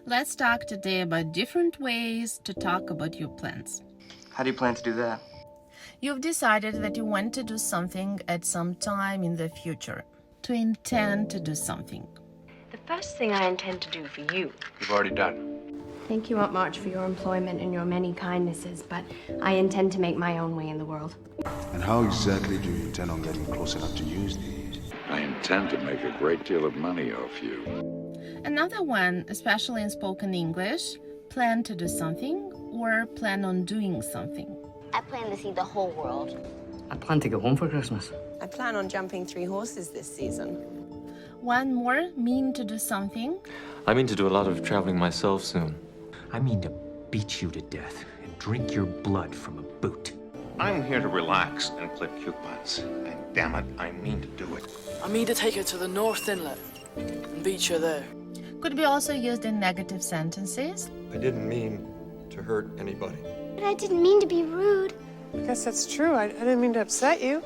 Let's talk today about different ways to talk about your plans. How do you plan to do that? You've decided that you want to do something at some time in the future. To intend to do something. The first thing I intend to do for you. You've already done. Thank you, Aunt March, for your employment and your many kindnesses, but I intend to make my own way in the world. And how exactly do you intend on getting close enough to use these? I intend to make a great deal of money off you. Another one, especially in spoken English, plan to do something or plan on doing something. I plan to see the whole world. I plan to go home for Christmas. I plan on jumping 3 horses this season. One more, mean to do something. I mean to do a lot of traveling myself soon. I mean to beat you to death and drink your blood from a boot. I'm here to relax and clip coupons. And damn it, I mean to do it. I mean to take her to the North Inlet and beat her there. Could be also used in negative sentences. I didn't mean to hurt anybody. But I didn't mean to be rude. I guess that's true. I didn't mean to upset you.